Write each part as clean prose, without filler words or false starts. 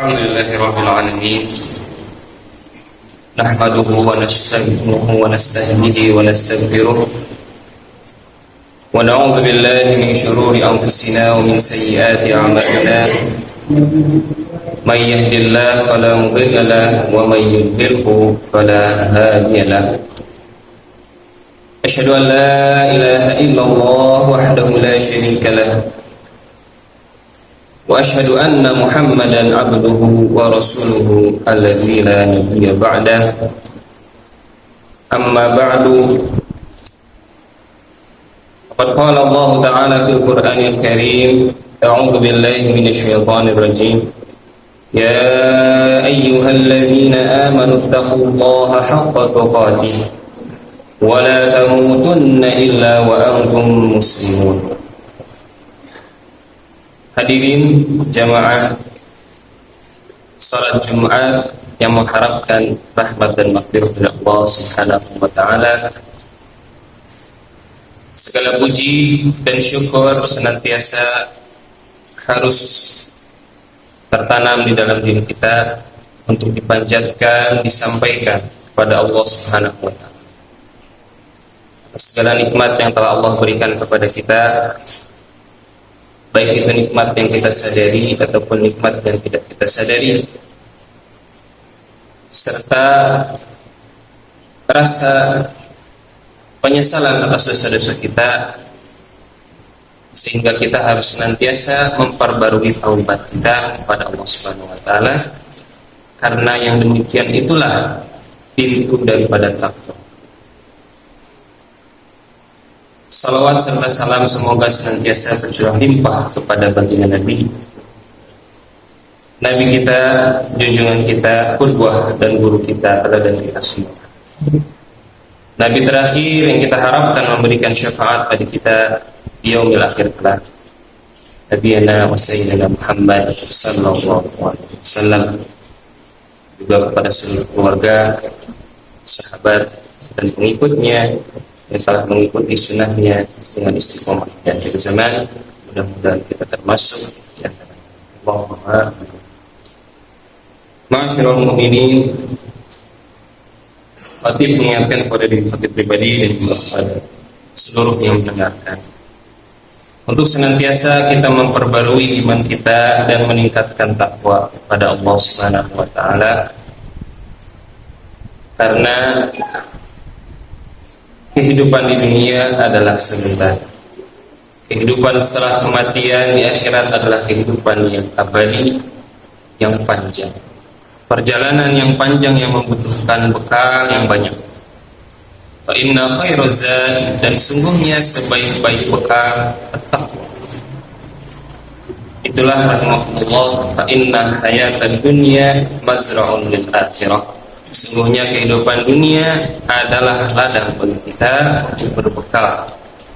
Alhamdulillahi Rabbil Alamin. Nahmaduhu wa nasta'inuhu wa nasta'hidihi wa nastaghfiruh wa na'udzu billahi min shururi anfusina wa min sayyiati a'malina. May yahdihillahu fala mudilla lahu wa may yudlilhu fala hadiya lahu. Asyhadu an la ilaha illallah wahdahu la syarika lahu wa asyhadu anna Muhammadan abduhu wa rasuluhu alladzi la nabiyya ba'dahu. Amma ba'du, faqad qala Allah ta'ala fil Qur'anil Karim, a'udzu billahi minasy syaithanir rajim. Ya ayyuhalladzina amanu taqullaha haqqa tuqatih wa la tamutunna illa wa antum muslimun. Hadirin jamaah salat Jumat yang mengharapkan rahmat dan maghfirah dari Allah Subhanahu wa taala. Segala puji dan syukur senantiasa harus tertanam di dalam diri kita untuk dipanjatkan, disampaikan kepada Allah Subhanahu wa taala. Segala nikmat yang telah Allah berikan kepada kita, baik itu nikmat yang kita sadari ataupun nikmat yang tidak kita sadari, serta rasa penyesalan atas dosa-dosa kita, sehingga kita harus senantiasa memperbarui taubat kita kepada Allah Subhanahu wa taala, karena yang demikian itulah pintu daripada takwa. Salawat serta salam semoga senantiasa bercurah limpah kepada baginda Nabi kita, junjungan kita, qudwah dan guru kita, teladan kita semua. Nabi terakhir yang kita harapkan memberikan syafaat pada kita di yaumil akhir kelak, Nabiyana wa Sayyidina Muhammad sallallahu alaihi wasallam, juga kepada seluruh keluarga, sahabat dan pengikutnya yang telah mengikuti sunnahnya dengan istiqomah dan akhir zaman. Mudah-mudahan kita termasuk di antara Allahumma amin. Ma'asyiral mu'minin, Khatib mengingatkan kepada diri Khatib pribadi dan juga kepada seluruh yang mendengarkan untuk senantiasa kita memperbarui iman kita dan meningkatkan takwa kepada Allah Subhanahu wa taala, karena kehidupan di dunia adalah sebentar. Kehidupan setelah kematian di akhirat adalah kehidupan yang abadi, yang panjang. Perjalanan yang panjang yang membutuhkan bekal yang banyak. Fa inna khairaz zad, dan sungguhnya sebaik-baik bekal at-taqwa. Itulah rahmatullah, fa inna hayatad dunya mazra'un lil akhirah. Sesungguhnya kehidupan dunia adalah ladang bagi kita untuk berbekal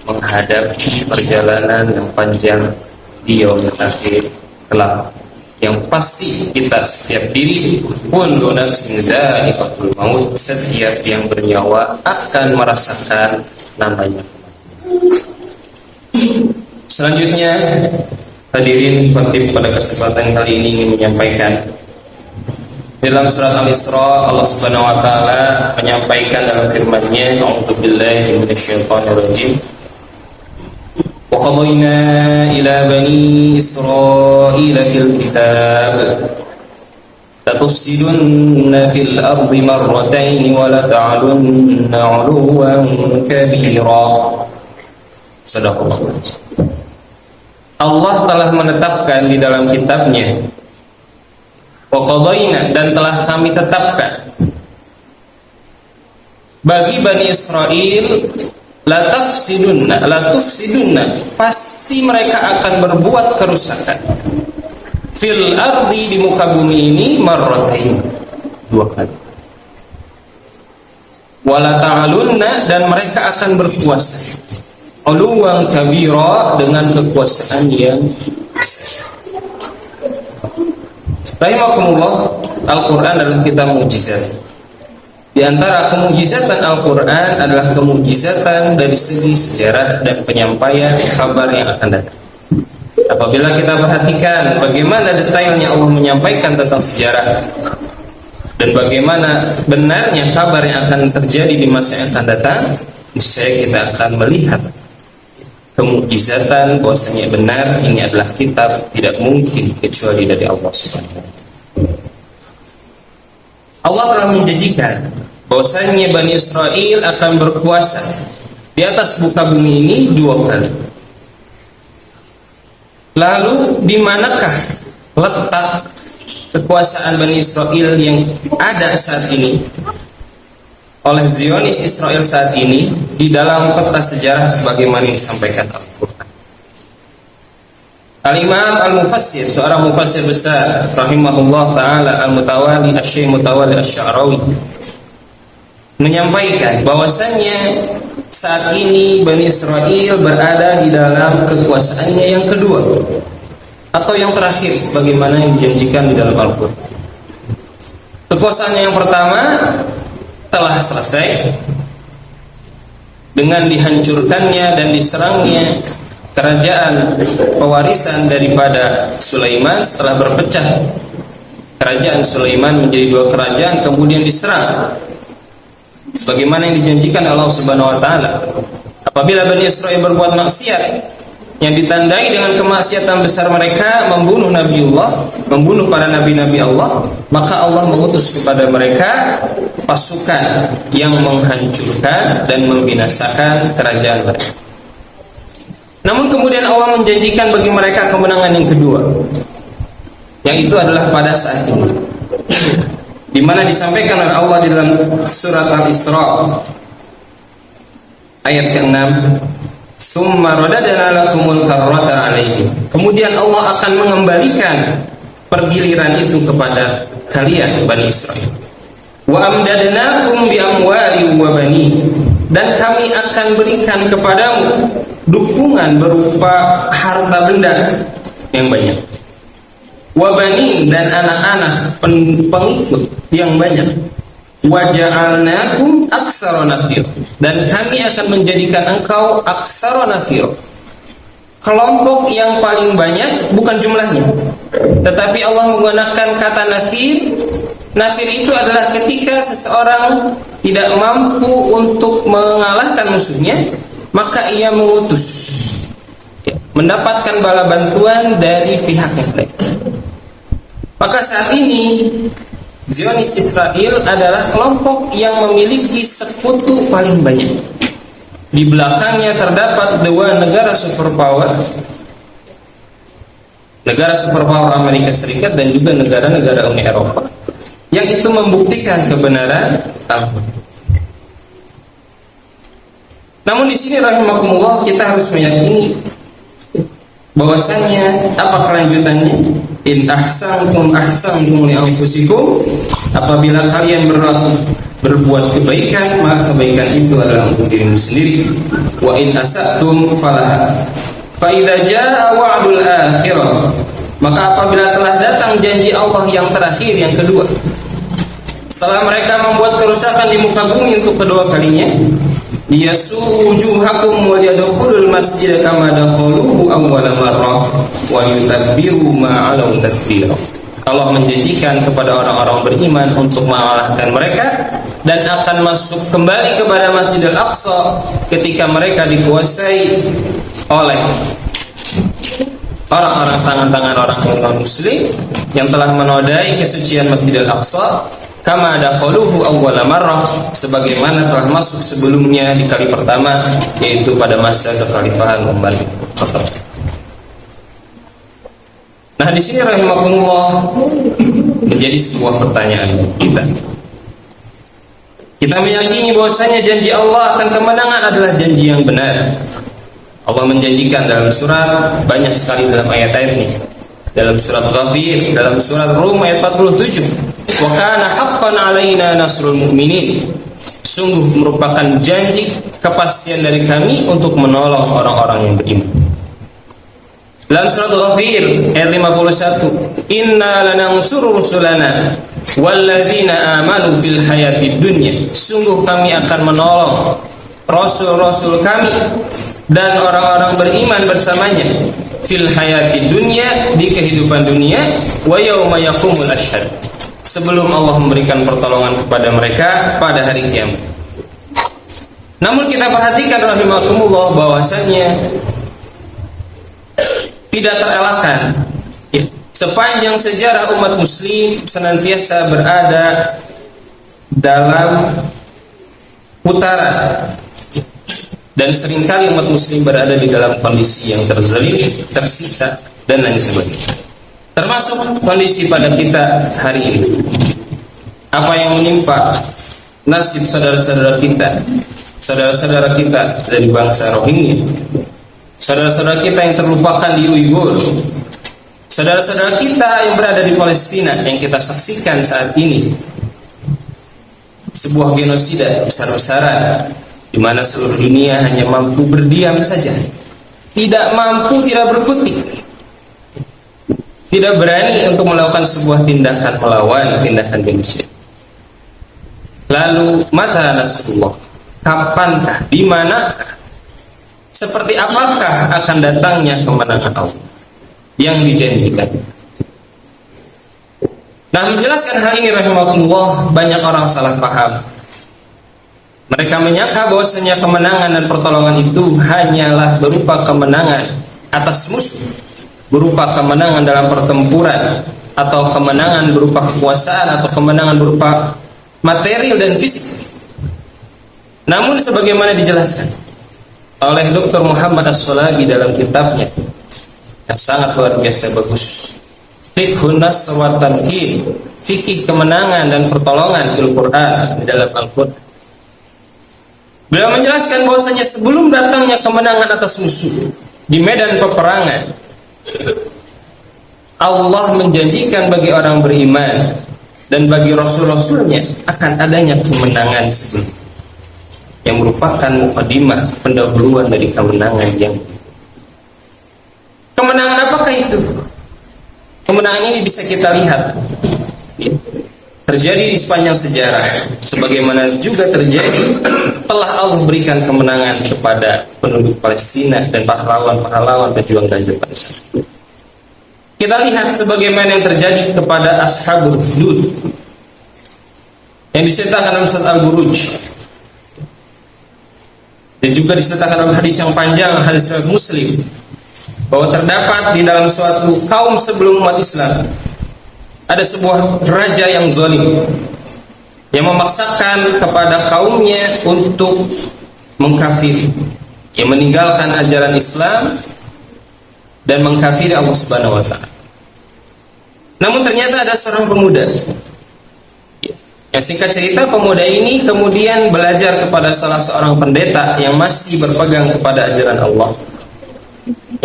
menghadapi perjalanan yang panjang di yaumil akhir kelak, yang pasti kita setiap diri kullu nafsin dha'iqatul maut, setiap yang bernyawa akan merasakan namanya kematian. Selanjutnya, hadirin khatib pada kesempatan kali ini ingin menyampaikan dalam surat Al-Isra, Allah Subhanahu wa taala menyampaikan dalam firman-Nya, a'udzu billahi minasyaitonir rajim. Wa qadayna ila bani Israila fil kitab la tufsidunna fil ardi marratayn wa la ta'lunna 'uluwan kabira. Sadaqallah. Allah telah menetapkan di dalam kitab-Nya, wa qadayna, dan telah kami tetapkan bagi Bani Israel, la tufsidunna, pasti mereka akan berbuat kerusakan, fil ardi, di muka bumi ini, marratain, 2 kali, wala ta'alunna, dan mereka akan berkuasa, uluwan kabira, dengan kekuasaan yang besar. Rahimakumullah, Al-Quran adalah kitab mukjizat. Di antara kemujizatan Al-Quran adalah kemujizatan dari segi sejarah dan penyampaian kabar yang akan datang. Apabila kita perhatikan bagaimana detailnya Allah menyampaikan tentang sejarah dan bagaimana benarnya kabar yang akan terjadi di masa yang akan datang, niscaya kita akan melihat kemukjizatan bahwasanya benar ini adalah kitab tidak mungkin kecuali dari Allah Subhanahu wa taala. Allah telah menjanjikan bahwasanya Bani Israel akan berkuasa di atas muka bumi ini 2 kali. Lalu di manakah letak kekuasaan Bani Israel yang ada saat ini oleh Zionis Israel saat ini di dalam peta sejarah sebagaimana yang disampaikan Al-Quran? Al-Imam Al-Mufassir, seorang mufassir besar rahimahullah ta'ala, Al-Mutawali Asy-Syaikh Mutawali Asy-Sya'rawi, menyampaikan bahwasannya saat ini Bani Israel berada di dalam kekuasaannya yang kedua atau yang terakhir sebagaimana yang dijanjikan di dalam Al-Quran. Kekuasaannya yang pertama telah selesai dengan dihancurkannya dan diserangnya kerajaan pewarisan daripada Sulaiman. Setelah berpecah kerajaan Sulaiman menjadi 2 kerajaan, kemudian diserang sebagaimana yang dijanjikan Allah Subhanahu wa taala. Apabila Bani Israel berbuat maksiat yang ditandai dengan kemaksiatan besar mereka, membunuh Nabiullah, membunuh para nabi-nabi Allah, maka Allah mengutus kepada mereka pasukan yang menghancurkan dan membinasakan kerajaan mereka. Namun kemudian Allah menjanjikan bagi mereka kemenangan yang kedua, yang itu adalah pada saat ini, di mana disampaikan oleh Allah di dalam surat Al-Isra ayat ke-6, "Summa radadna lakumul karrata 'alaihim." Kemudian Allah akan mengembalikan pergiliran itu kepada kalian Bani Israel. "Wa amdadnakum bi amwali wa bani." Dan kami akan berikan kepadamu dukungan berupa harta benda yang banyak. Wabani, dan anak-anak pengikut yang banyak. Waja'alnakum aktsara nafir, dan kami akan menjadikan engkau aktsara nafir, kelompok yang paling banyak, bukan jumlahnya, tetapi Allah menggunakan kata nafir. Nafir itu adalah ketika seseorang tidak mampu untuk mengalahkan musuhnya, maka ia mengutus, mendapatkan bala bantuan dari pihak yang lain. Maka saat ini Zionis Israel adalah kelompok yang memiliki sekutu paling banyak. Di belakangnya terdapat 2 negara superpower, negara superpower Amerika Serikat dan juga negara-negara Uni Eropa, yang itu membuktikan kebenaran Al-Quran. Namun di sini rahimakumullah, kita harus meyakini bahwasanya apa kelanjutannya? In ahsantum ahsantum li anfusikum. Apabila kalian berbuat kebaikan, maka kebaikan itu adalah untuk dirimu sendiri. Wa in asatum falaha. Fa idza jaa wa'dul akhirah, maka apabila telah datang janji Allah yang terakhir, yang kedua, setelah mereka membuat kerusakan di muka bumi untuk kedua kalinya, liyasu'u wujuhakum wa yadkhulul masjida kama dakhaluhu awwala marrah wa yutabbiru ma 'alau tadbira. Allah menjanjikan kepada orang-orang beriman untuk mengalahkan mereka dan akan masuk kembali kepada Masjidil Aqsa ketika mereka dikuasai oleh orang-orang, tangan-tangan orang non-muslim yang telah menodai kesucian Masjidil Aqsa, kama dakhaluhu awwala marrah, sebagaimana telah masuk sebelumnya di kali pertama, yaitu pada masa kekhalifahan Umar bin Khattab. Nah, di sini rahimakumullah menjadi sebuah pertanyaan kita. Kita meyakini bahwasanya janji Allah akan kemenangan adalah janji yang benar. Allah menjanjikan dalam surat, banyak sekali dalam ayat-ayatnya. Dalam surat Ghafir, dalam surat Rum ayat 47. Wa kana haqqan 'alaina nasrul mu'minin. Sungguh merupakan janji kepastian dari kami untuk menolong orang-orang yang beriman. Dalam surat Ghafir ayat 51, inna lanansuru rusulana walladzina amanu fil hayatid dunya. Sungguh kami akan menolong rasul-rasul kami dan orang-orang beriman bersamanya fil hayati dunya, di kehidupan dunia, wa yauma yaqumul ashhad, sebelum Allah memberikan pertolongan kepada mereka pada hari kiamat. Namun kita perhatikan rahimakumullah bahwasanya tidak terelakkan sepanjang sejarah umat muslim senantiasa berada dalam putaran, dan seringkali umat muslim berada di dalam kondisi yang terzalim, tersiksa, dan lain sebagainya. Termasuk kondisi pada kita hari ini. Apa yang menimpa nasib saudara-saudara kita dari bangsa Rohingya, saudara-saudara kita yang terlupakan di Uighur, saudara-saudara kita yang berada di Palestina yang kita saksikan saat ini, sebuah genosida besar-besaran di mana seluruh dunia hanya mampu berdiam saja, tidak mampu, tidak berkutik, tidak berani untuk melakukan sebuah tindakan melawan tindakan genosida. Lalu mata nasrullah, kapankah, di manakah, seperti apakah akan datangnya kemenangan Allah yang dijanjikan? Nah, menjelaskan hal ini rahimakumullah, banyak orang salah paham. Mereka menyangka bahwasanya kemenangan dan pertolongan itu hanyalah berupa kemenangan atas musuh, berupa kemenangan dalam pertempuran, atau kemenangan berupa kekuasaan, atau kemenangan berupa material dan fisik. Namun sebagaimana dijelaskan oleh Dr. Muhammad As-Solabi dalam kitabnya yang sangat luar biasa bagus, Fiqhun Nasr wa Tamkin, fikih kemenangan dan pertolongan fil Quran, di dalam Al-Quran, beliau menjelaskan bahwasanya sebelum datangnya kemenangan atas musuh di medan peperangan, Allah menjanjikan bagi orang beriman dan bagi rasul-rasulnya akan adanya kemenangan sebelum, yang merupakan mukadimah, pendahuluan dari kemenangan yang. Kemenangan apakah itu? Kemenangan ini bisa kita lihat terjadi di sepanjang sejarah, sebagaimana juga terjadi telah Allah berikan kemenangan kepada penduduk Palestina dan pahlawan-pahlawan pejuang Gaza Palestina. Kita lihat sebagaimana yang terjadi kepada Ashabul Ukhdud yang diceritakan dalam surat Al-Buruj, dan juga disertakan dalam hadis yang panjang, hadis riwayat Muslim, bahwa terdapat di dalam suatu kaum sebelum umat Islam ada sebuah raja yang zalim yang memaksakan kepada kaumnya untuk mengkafiri, yang meninggalkan ajaran Islam dan mengkafiri Allah Subhanahu wa taala. Namun ternyata ada seorang pemuda yang, singkat cerita, pemuda ini kemudian belajar kepada salah seorang pendeta yang masih berpegang kepada ajaran Allah,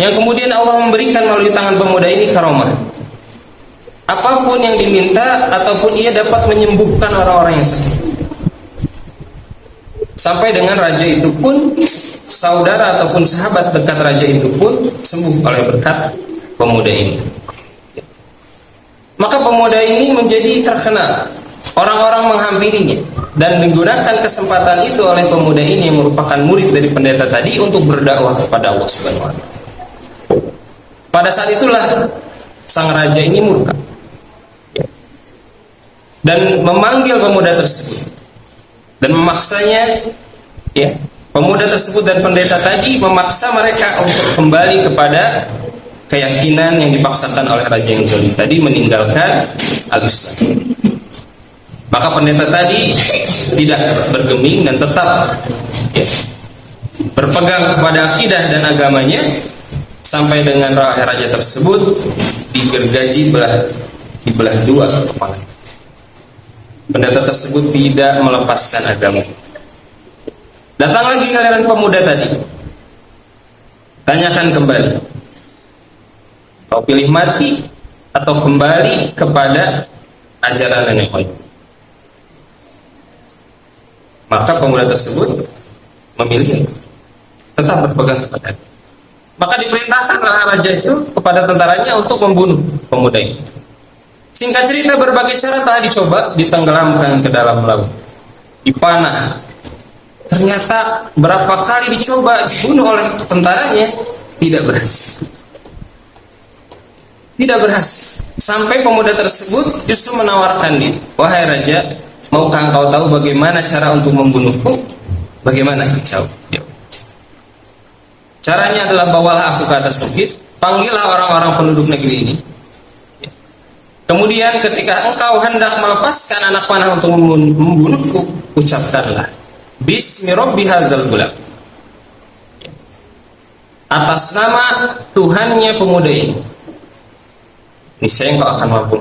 yang kemudian Allah memberikan melalui tangan pemuda ini karomah. Apapun yang diminta, ataupun ia dapat menyembuhkan orang-orang yang sakit. Sampai dengan raja itu pun, saudara ataupun sahabat dekat raja itu pun sembuh oleh berkat pemuda ini. Maka pemuda ini menjadi terkenal, orang-orang menghampirinya, dan menggunakan kesempatan itu oleh pemuda ini yang merupakan murid dari pendeta tadi untuk berdakwah kepada Allah Subhanahu wa taala. Pada saat itulah sang raja ini murka dan memanggil pemuda tersebut dan memaksanya, pemuda tersebut dan pendeta tadi memaksa mereka untuk kembali kepada keyakinan yang dipaksakan oleh raja yang zalim tadi, meninggalkan al-Islam. Maka pendeta tadi tidak bergeming dan tetap berpegang kepada akidah dan agamanya, sampai dengan raja tersebut digergaji, dibelah dua kepala. Pendeta tersebut tidak melepaskan agama. Datang lagi giliran pemuda tadi, tanyakan kembali, kau pilih mati atau kembali kepada ajaran nenek moyang? Maka pemuda tersebut memilih tetap berpegang kepada. Maka diperintahkan oleh raja itu kepada tentaranya untuk membunuh pemuda ini. Singkat cerita, berbagai cara telah dicoba, ditenggelamkan ke dalam laut, dipanah, ternyata berapa kali dicoba dibunuh oleh tentaranya, tidak berhasil. Tidak berhasil. Sampai pemuda tersebut justru menawarkan diri, "Wahai raja, maukah engkau tahu bagaimana cara untuk membunuhku?" "Bagaimana?" Jawab. "Caranya adalah bawalah aku ke atas bukit, panggillah orang-orang penduduk negeri ini. Kemudian ketika engkau hendak melepaskan anak panah untuk membunuhku, ucapkanlah Bismi Rabbi hadzal gulam, atas nama Tuhannya pemuda ini, niscaya engkau akan mampu."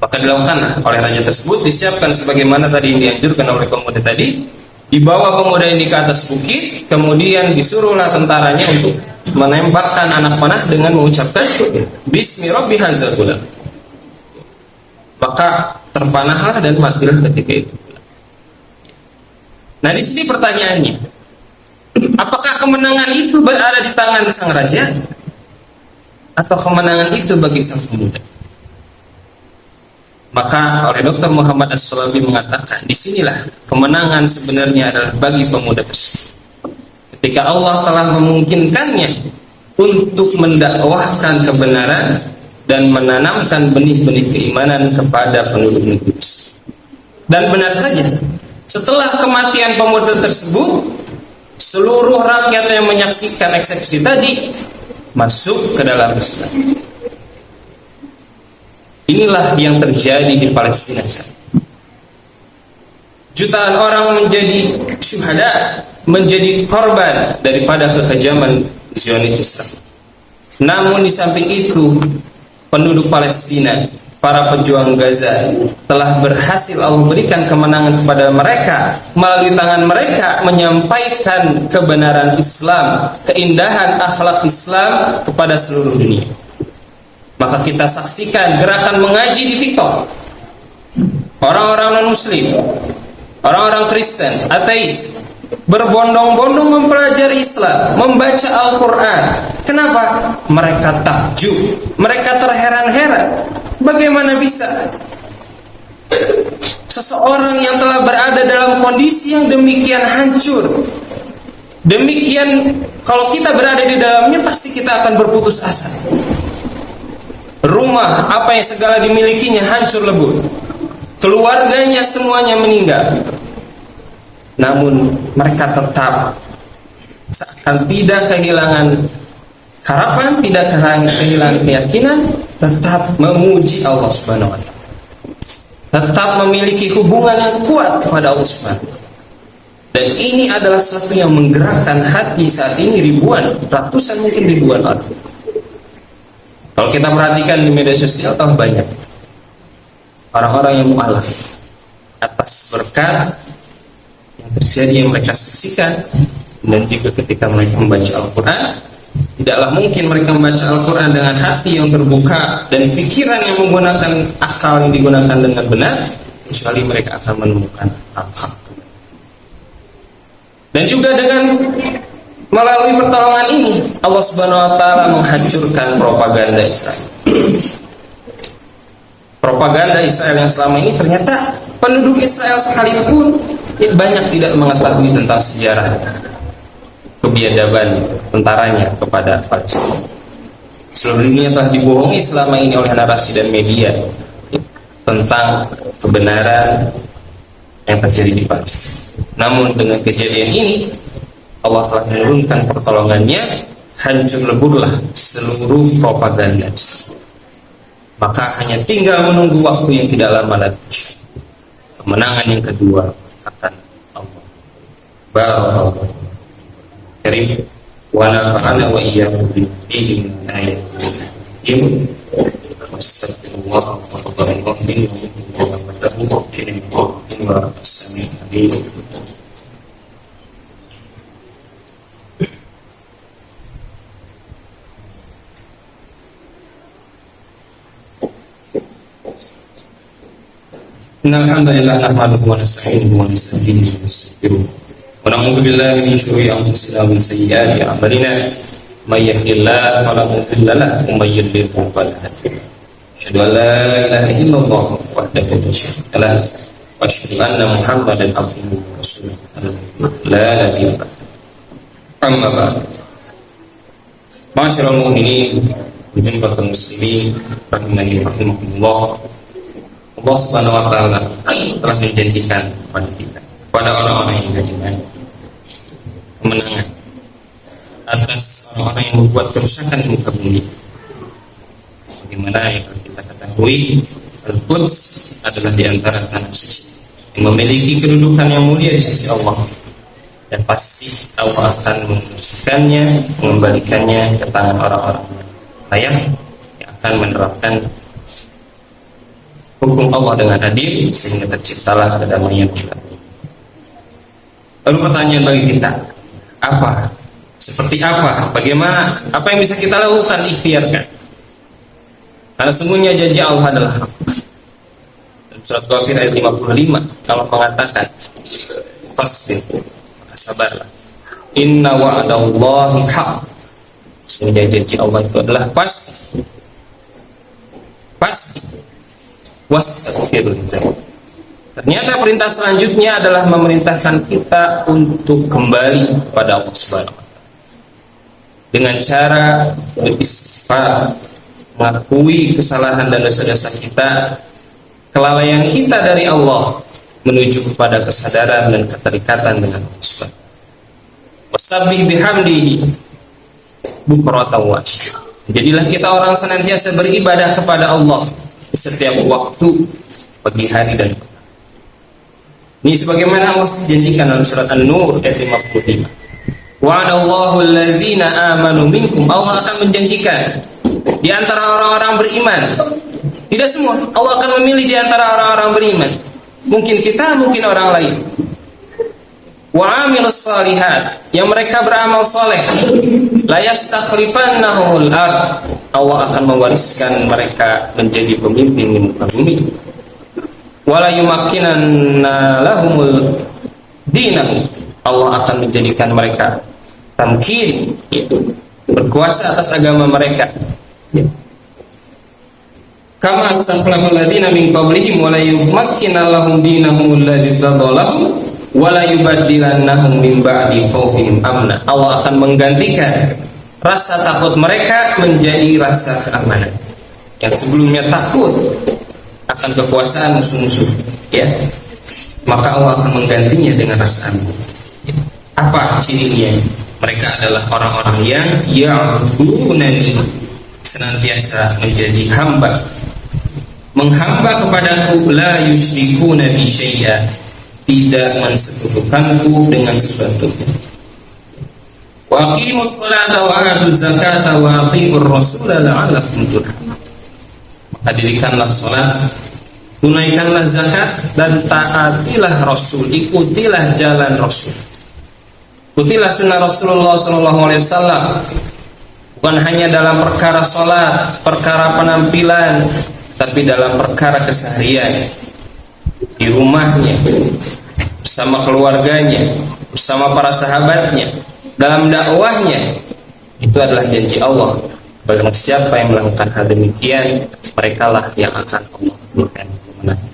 Maka dilakukanlah oleh raja tersebut, disiapkan sebagaimana tadi yang dianjurkan oleh pemuda tadi. Dibawa pemuda ini ke atas bukit, kemudian disuruhlah tentaranya untuk menembakkan anak panah dengan mengucapkan Bismi Rabbi hadzal gulam. Maka terpanahlah dan matilah ketika itu. Nah, di sini pertanyaannya, apakah kemenangan itu berada di tangan sang raja atau kemenangan itu bagi sang pemuda? Maka oleh Dr. Muhammad As-Sulabi mengatakan, disinilah kemenangan sebenarnya adalah bagi pemuda tersebut. Ketika Allah telah memungkinkannya untuk mendakwahkan kebenaran dan menanamkan benih-benih keimanan kepada penduduk negeri. Dan benar saja, setelah kematian pemuda tersebut, seluruh rakyat yang menyaksikan eksekusi tadi masuk ke dalam Islam. Inilah yang terjadi di Palestina. Jutaan orang menjadi syuhada, menjadi korban daripada kekejaman Zionis Islam. Namun di samping itu, penduduk Palestina, para pejuang Gaza telah berhasil Allah berikan kemenangan kepada mereka melalui tangan mereka menyampaikan kebenaran Islam, keindahan akhlak Islam kepada seluruh dunia. Maka kita saksikan gerakan mengaji di TikTok, orang-orang non-muslim, orang-orang Kristen, ateis berbondong-bondong mempelajari Islam, membaca Al-Quran. Kenapa? Mereka takjub, mereka terheran-heran. Bagaimana bisa seseorang yang telah berada dalam kondisi yang demikian hancur, demikian, kalau kita berada di dalamnya pasti kita akan berputus asa. Rumah apa yang segala dimilikinya hancur lebur, keluarganya semuanya meninggal. Namun mereka tetap seakan tidak kehilangan harapan, tidak kehilangan keyakinan, tetap memuji Allah Subhanahu wa taala. Tetap memiliki hubungan yang kuat kepada Allah Subhanahu wa taala. Dan ini adalah sesuatu yang menggerakkan hati saat ini ribuan, ratusan mungkin ribuan orang. Kalau kita perhatikan di media sosial, tahu banyak orang-orang yang mu'alaf atas berkat yang terjadi yang mereka saksikan. Dan juga ketika mereka membaca Al-Quran, tidaklah mungkin mereka membaca Al-Quran dengan hati yang terbuka dan pikiran yang menggunakan akal yang digunakan dengan benar, kecuali mereka akan menemukan al-haq. Dan juga dengan melalui pertolongan ini, Allah Subhanahu wa taala menghancurkan propaganda Israel. Propaganda Israel yang selama ini ternyata penduduk Israel sekalipun banyak tidak mengetahui tentang sejarah kebiadaban tentaranya kepada Palestina. Seluruh dunia telah dibohongi selama ini oleh narasi dan media tentang kebenaran yang terjadi di Palestina. Namun dengan kejadian ini, Allah telah menurunkan pertolongannya, hancur leburlah seluruh propaganda. Maka hanya tinggal menunggu waktu yang tidak lama lagi. Kemenangan yang kedua akan Allah. Barakallahu karim wa nafa'ana wa iyyakum bihi min ayatin. Wassalamualaikum warahmatullahi wabarakatuh. Innalhamdulillah nahmaduhu wa nasta'inuhu wa nastaghfiruh wa nastaghfiruh wa na'udzu billahi min shururi anfusina wa min sayyiati a'malina may yahdihillahu fala mudilla lahu wa may yudlil fala hadiya lahu. Asyhadu an la ilaha illallah wahdahu la syarika lahu wa وأشهد أن محمدا عبده ورسوله لا نبي بعده. أما بعد. Ma'asyiral mu'minin wa jumlatul muslimin rahimani rahimakumullah. Allah Subhanahu wa taala telah menjanjikan kepada kita, kepada orang-orang yang beriman, kemenangan atas orang-orang yang membuat kerusakan di muka bumi. Sebagaimana yang kita ketahui, Al-Quds adalah di antara tanah suci yang memiliki kedudukan yang mulia di sisi Allah, dan pasti Allah akan membersihkannya, mengembalikannya ke tangan orang-orang layak yang akan menerapkan hukum Allah dengan adil sehingga terciptalah kedamaian kita. Lalu pertanyaan bagi kita, apa? Seperti apa? Bagaimana? Apa yang bisa kita lakukan, ikhtiarkan? Karena sungguhnya janji Allah adalah hak. Surat Ghafir ayat 55 Allah mengatakan, fasbir, maka sabarlah, inna wa'adallahi haq. Sungguhnya janji Allah itu adalah pas wasbir. Ternyata perintah selanjutnya adalah memerintahkan kita untuk kembali kepada Allah Subhanahu wa taala dengan cara beristighfar, mengakui kesalahan dan dosa-dosa kita, kelalaian kita dari Allah, menuju kepada kesadaran dan keterikatan dengan Allah Subhanahu wa taala. Wasabbih bihamdihi bukratan wa asyia. Jadilah kita orang senantiasa beribadah kepada Allah di setiap waktu, pagi hari dan petang. Ini sebagaimana Allah janjikan dalam surat An-Nur ayat 55. Wa'adallahu allazina amanu minkum. Allah akan menjanjikan di antara orang-orang beriman. Tidak semua, Allah akan memilih di antara orang-orang beriman. Mungkin kita, mungkin orang lain. Wa amilus shalihat, yang mereka beramal soleh. La yastakhlifannahumul ardh. Allah akan mewariskan mereka menjadi pemimpin di muka bumi. Wala yumakkinanna lahumul dinahum. Allah akan menjadikan mereka tamkin, berkuasa atas agama mereka. Kama astakhlafal ladzina min qablihim wala yumakkinanna lahum dinahum alladzi tadallahu wala yubaddilannahum min ba'di khawfihim amna. Allah akan menggantikan rasa takut mereka menjadi rasa keamanan. Yang sebelumnya takut akan kekuasaan musuh-musuh, ya, maka Allah akan menggantinya dengan rasa aman. Apa cirinya? Mereka adalah orang-orang yang ya'budunani, senantiasa menjadi hamba, menghamba kepadaku, la yusyrikuna bi syai'a, tidak mensekutukanku dengan sesuatu. Wa aqimus sholata wa atuz zakata wa atiiur rasula la'allakum turhamun. Maka dirikanlah salat, tunaikanlah zakat, dan taatilah Rasul, ikutilah jalan Rasul, ikutilah sunnah Rasulullah SAW. Bukan hanya dalam perkara salat, perkara penampilan, tapi dalam perkara keseharian, di rumahnya, bersama keluarganya, bersama para sahabatnya, dalam dakwahnya. Itu adalah janji Allah. Barang siapa yang melakukan hal demikian, mereka lah yang akan Allah berikan kemenangan.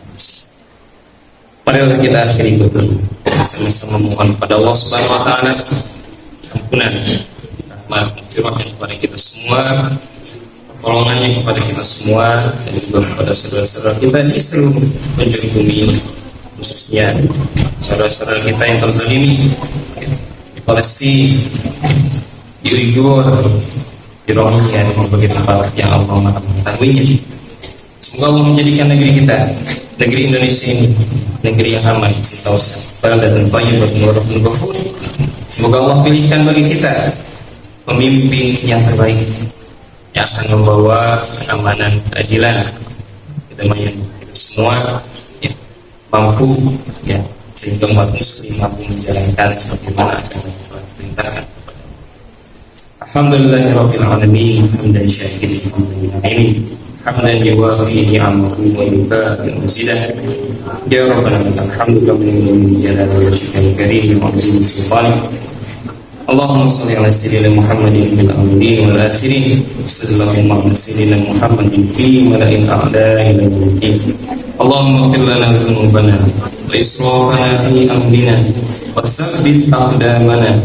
Marilah kita akhiri dulu, sama-sama mohon pada Allah Subhanahu wa taala ampunan, rahmat, firman kepada kita semua, pertolongannya kepada kita semua, dan juga kepada saudara-saudara kita di seluruh penjuru bumi ini, khususnya saudara-saudara kita yang terzalimi di Palestina, di Uyghur, di Rohingya, di berbagai tempat yang Allah Maha mengetahuinya. Semoga Allah menjadikan negeri kita, negeri Indonesia ini, negeri yang aman, sentosa, baldatun thayyibah wa rabbun ghafur. Semoga Allah pilihkan bagi kita pemimpin yang terbaik, yang akan membawa keamanan, keadilan, kedamaian kita semua, ya, mampu, ya, sehingga umat muslim mampu menjalankan sebagaimana yang Allah perintahkan. Alhamdulillahirabbil alamin, hamdan syakirin, hamdan yuwafi ni'amahu wa yukafi mazidah. Ya Rabbana lakal hamdu kama yanbaghi li jalali wajhikal karim wa 'azimi sultanik. Allahumma shalli ala sayyidina Muhammadin fil awwalin wal akhirin, sallallahu alaihi wa sallam Muhammadin fi mala'il a'la ila yaumil اللهم اغفر لنا ذنوبنا وإسرافنا في أمرنا وثبت أقدامنا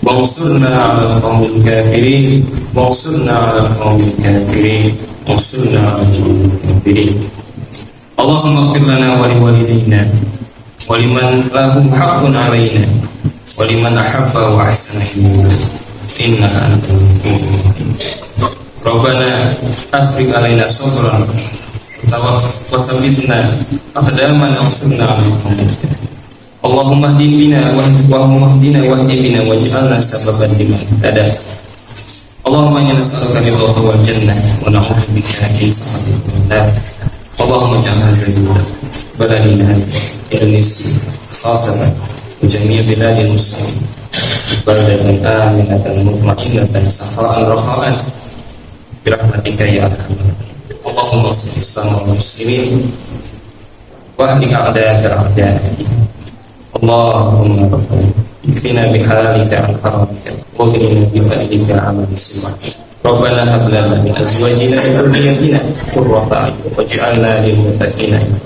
وانصرنا على القوم الكافرين وانصرنا على القوم الكافرين وانصرنا على القوم الكافرين. اللهم اغفر لنا ولوالدينا ولمن له حق علينا ولمن أحب وأحسن إلينا إنك أنت الغفور. ربنا أفرغ علينا صبرا وثبتنا أقدامنا وانصرنا على القوم الكافرين. اللهم اهدنا واهد بنا واجعلنا سببا لمن اهتدى. اللهم إنا نسألك رضاك والجنة ونعوذ بك من سخطك والنار. اللهم اجعل هذا بلدنا هذا إندونيسيا خاصة وجميع بلاد المسلمين بلدة آمنة مطمئنة سخاء رخاء برحمتك يا أرحم الراحمين. اللهم انصر الإسلام والمسلمين واهلك أعداءك أعداء. اللهم ربنا اكفنا بحلالك عن حرامك واغننا بفضلك عمن سواك. ربنا هب لنا من ازواجنا وذرياتنا قرة اعين واجعلنا للمتقين اماما.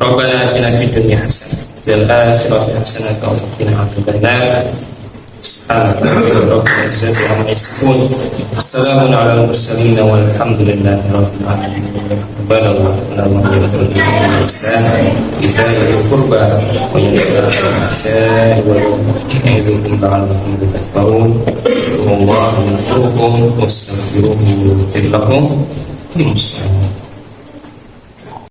ربنا اتنا في الدنيا حسنه وفي الاخره حسنه وقنا عذاب النار. سبحانك رب العزه عما يصفون والسلام على المرسلين والحمد لله رب العالمين. ربنا وهبنا مغفرة والإحسان إيتاء ذي القربى وينهى عن الفحشاء والمنكر يعظكم لعلكم تذكرون. اذكروا الله يذكركم واستغفروه يغفر لكم.